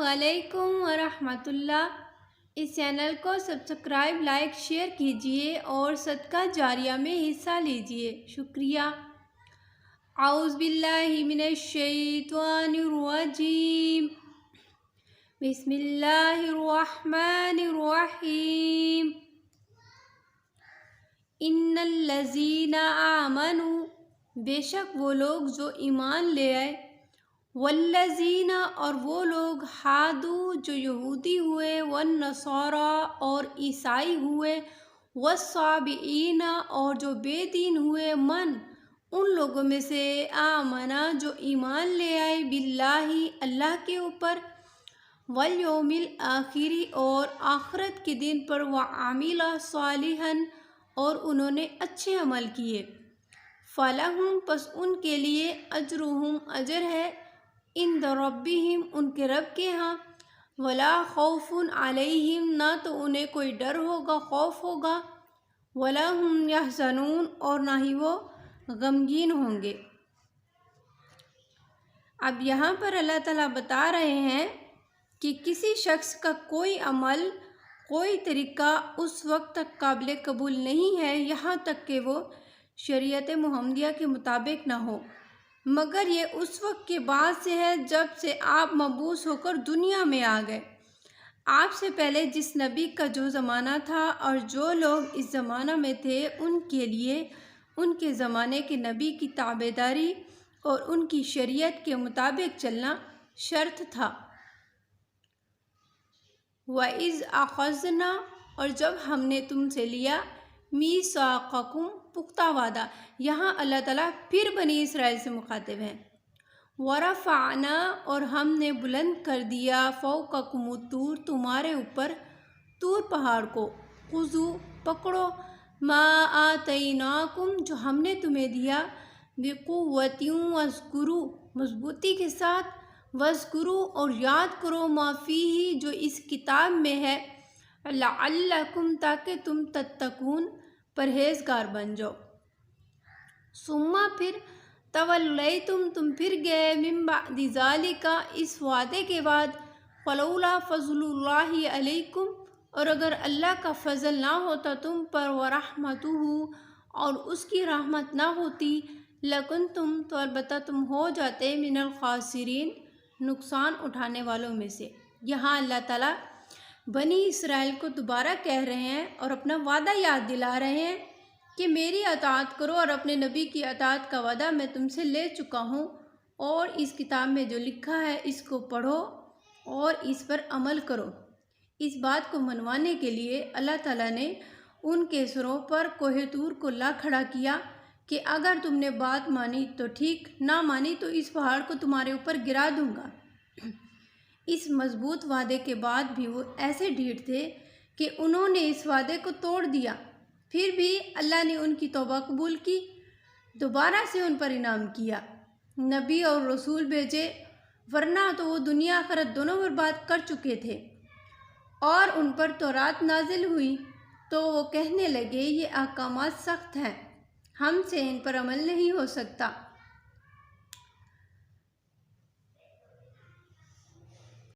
علیکم ورحمۃ اللہ۔ اس چینل کو سبسکرائب، لائک، شیئر کیجیے اور صدقہ جاریہ میں حصہ لیجیے، شکریہ۔ اعوذ باللہ من الشیطان الرجیم، بسم اللہ الرحمن الرحیم۔ ان الذین آمنوا، بے شک وہ لوگ جو ایمان لے آئے، والذین اور وہ لوگ ہادو جو یہودی ہوئے، والنصارى اور عیسائی ہوئے، والصابئین اور جو بے دین ہوئے، من ان لوگوں میں سے آمنا جو ایمان لے آئے، باللہ اللہ کے اوپر، والیوم الآخر اور آخرت کے دن پر، وعمل صالحا اور انہوں نے اچھے عمل کیے، فلہم پس ان کے لیے اجرہم اجر ہے، عند ربہم ان کے رب کے ہاں، ولا خوف علیہم نہ تو انہیں کوئی ڈر ہوگا، خوف ہوگا، ولا ہم یحزنون اور نہ ہی وہ غمگین ہوں گے۔ اب یہاں پر اللہ تعالیٰ بتا رہے ہیں کہ کسی شخص کا کوئی عمل، کوئی طریقہ اس وقت تک قابل قبول نہیں ہے یہاں تک کہ وہ شریعت محمدیہ کے مطابق نہ ہو، مگر یہ اس وقت کے بعد سے ہے جب سے آپ مبعوث ہو کر دنیا میں آ گئے۔ آپ سے پہلے جس نبی کا جو زمانہ تھا اور جو لوگ اس زمانہ میں تھے ان کے لیے ان کے زمانے کے نبی کی تابعداری اور ان کی شریعت کے مطابق چلنا شرط تھا۔ وَإِذْ أَخَذْنَا اور جب ہم نے تم سے لیا، مِيثَاقَكُمْ پختہ وعدہ، یہاں اللہ تعالیٰ پھر بنی اسرائیل سے مخاطب ہیں۔ وَرَفَعْنَا اور ہم نے بلند کر دیا، فَوْقَكُمُ الطُّورَ تمہارے اوپر طور پہاڑ کو، خُذُوا پکڑو، مَا آتَيْنَاكُمْ جو ہم نے تمہیں دیا، بِقُوَّةٍ وَاذْكُرُوا مضبوطی کے ساتھ، وَاذْكُرُوا اور یاد کرو، مَا فِيهِ جو اس کتاب میں ہے، لَعَلَّكُمْ تاکہ تم تتقون پرہیزگار بن جاؤ۔ ثُمَّ پھر تولیتم تم پھر گئے، من بعد ذالک اس وعدے کے بعد، فلولا فضل اللہ علیکم اور اگر اللہ کا فضل نہ ہوتا تم پر، ورحمتہ اور اس کی رحمت نہ ہوتی، لکنتم تو البتہ تم ہو جاتے، من الخاسرین نقصان اٹھانے والوں میں سے۔ یہاں اللہ تعالیٰ بنی اسرائیل کو دوبارہ کہہ رہے ہیں اور اپنا وعدہ یاد دلا رہے ہیں کہ میری اطاعت کرو اور اپنے نبی کی اطاعت کا وعدہ میں تم سے لے چکا ہوں، اور اس کتاب میں جو لکھا ہے اس کو پڑھو اور اس پر عمل کرو۔ اس بات کو منوانے کے لیے اللہ تعالیٰ نے ان کے سروں پر کوہ طور کو لا کھڑا کیا کہ اگر تم نے بات مانی تو ٹھیک، نہ مانی تو اس پہاڑ کو تمہارے اوپر گرا دوں گا۔ اس مضبوط وعدے کے بعد بھی وہ ایسے ڈھیٹ تھے کہ انہوں نے اس وعدے کو توڑ دیا، پھر بھی اللہ نے ان کی توبہ قبول کی، دوبارہ سے ان پر انعام کیا، نبی اور رسول بھیجے، ورنہ تو وہ دنیا آخرت دونوں برباد کر چکے تھے۔ اور ان پر تورات نازل ہوئی تو وہ کہنے لگے یہ احکامات سخت ہیں، ہم سے ان پر عمل نہیں ہو سکتا۔